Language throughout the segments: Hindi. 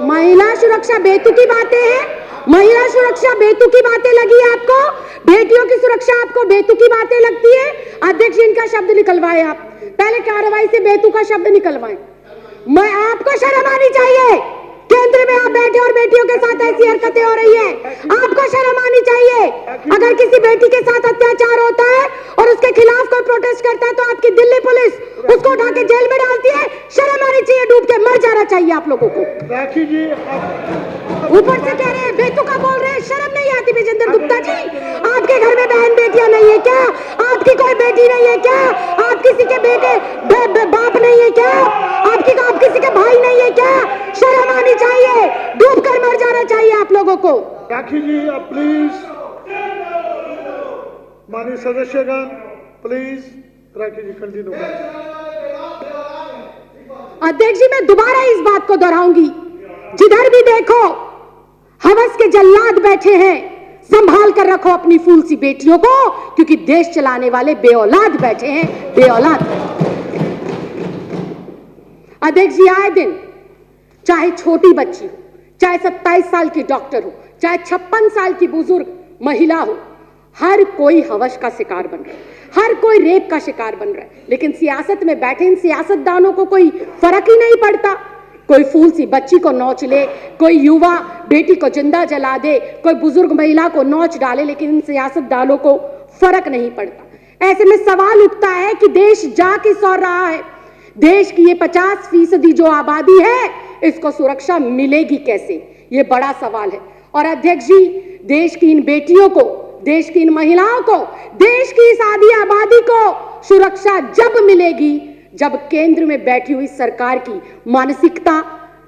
महिला सुरक्षा बेतुकी बातें हैं। महिला सुरक्षा बेतुकी बातें लगी आपको? बेटियों की सुरक्षा आपको बेतुकी बातें लगती है? अध्यक्ष, इनका शब्द निकलवाए आप, पहले कार्रवाई से बेतुका शब्द निकलवाएं। मैं आपको शर्म आनी चाहिए। केंद्र में आप बैठे और बेटियों के साथ ऐसी हरकतें हो रही है, आपको शर्म आनी चाहिए। अगर किसी बेटी के साथ अत्याचार होता है और उसके खिलाफ कोई प्रोटेस्ट करता है तो आपकी दिल्ली पुलिस उसको उठा के जेल में डालती है। शर्म आनी चाहिए, डूब के मर जाना चाहिए आप लोगों को। राखी जी, ऊपर से कह रहे हैं बेतुका बोल रहे हैं, शर्म नहीं आती? विजेंद्र गुप्ता जी, आपके घर में बहन बेटियां नहीं है क्या? आपकी कोई बेटी नहीं है क्या? आप किसी के बेटे बाप नहीं है क्या? आप किसी के भाई नहीं है क्या? शर्म आनी चाहिए, डूब कर मर जाना चाहिए आप लोगों को। राखी जी, प्लीज, माननीय सदस्यगण, प्लीज राखी जी कंटिन्यू करें। अध्यक्ष जी, मैं दोबारा इस बात को दोहराऊंगी, जिधर भी देखो हवस के जल्लाद बैठे हैं, संभाल कर रखो अपनी फूल सी बेटियों को, क्योंकि देश चलाने वाले बेऔलाद बैठे हैं, बेऔलाद। अध्यक्ष जी, आए दिन चाहे छोटी बच्ची हो, चाहे 27 साल की डॉक्टर हो, चाहे 56 साल की बुजुर्ग महिला हो, हर कोई हवस का शिकार बन रहा है, हर कोई रेप का शिकार बन रहा है। लेकिन सियासत में बैठे इन सियासतदानों को कोई फर्क ही नहीं पड़ता। कोई फूल सी बच्ची को नोच ले, कोई युवा बेटी को जिंदा जला दे, कोई बुजुर्ग महिला को नोच डाले, लेकिन इन सियासतदानों को फर्क नहीं पड़ता। ऐसे में सवाल उठता है कि देश जा किस ओर रहा है? देश की ये 50% जो आबादी है, इसको सुरक्षा मिलेगी कैसे? ये बड़ा सवाल है। और अध्यक्ष जी, देश की इन बेटियों को, देश की इन महिलाओं को, देश की इस आधी आबादी को सुरक्षा जब मिलेगी जब केंद्र में बैठी हुई सरकार की मानसिकता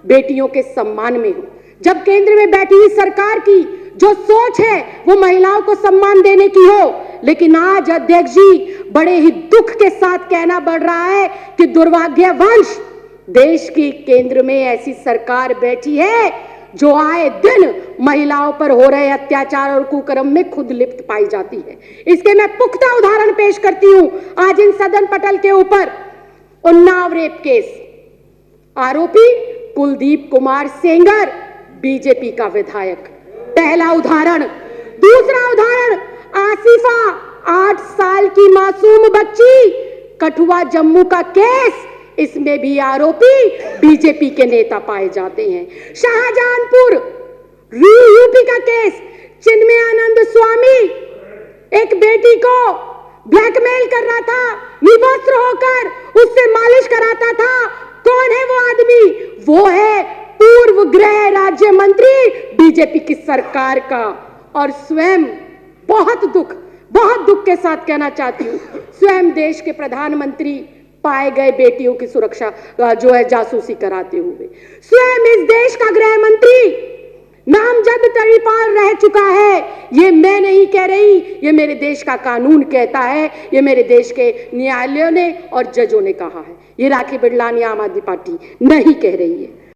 बेटियों के सम्मान में हो, जब केंद्र में बैठी हुई सरकार की जो सोच है वो महिलाओं को सम्मान देने की हो। लेकिन आज अध्यक्ष जी, बड़े ही दुख के साथ कहना पड़ रहा है कि दुर्भाग्यवश देश की केंद्र में ऐसी सरकार बैठी है जो आए दिन महिलाओं पर हो रहे अत्याचार और कुकर्म में खुद लिप्त पाई जाती है। इसके मैं पुख्ता उदाहरण पेश करती हूं। आज इन सदन पटल के ऊपर उन्नाव रेप केस, आरोपी कुलदीप कुमार सेंगर, बीजेपी का विधायक, पहला उदाहरण। दूसरा उदाहरण, आसिफा 8 साल की मासूम बच्ची, कठुआ जम्मू का केस, इसमें भी आरोपी बीजेपी के नेता पाए जाते हैं। शाहजहांपुर यूपी का केस, चिन्मयानंद स्वामी एक बेटी को ब्लैकमेल कर रहा था, निवस्त्र होकर उससे मालिश कराता था। कौन है वो आदमी? वो है पूर्व गृह राज्य मंत्री बीजेपी की सरकार का। और स्वयं बहुत दुख के साथ कहना चाहती हूं, स्वयं देश के प्रधानमंत्री पाए गए बेटियों की सुरक्षा जो है जासूसी कराते हुए। स्वयं इस देश का गृह मंत्री नामजद तरीपाल रह चुका है। ये मैं नहीं कह रही, ये मेरे देश का कानून कहता है, ये मेरे देश के न्यायालयों ने और जजों ने कहा है। ये राखी बिरलानी आम आदमी पार्टी नहीं कह रही है।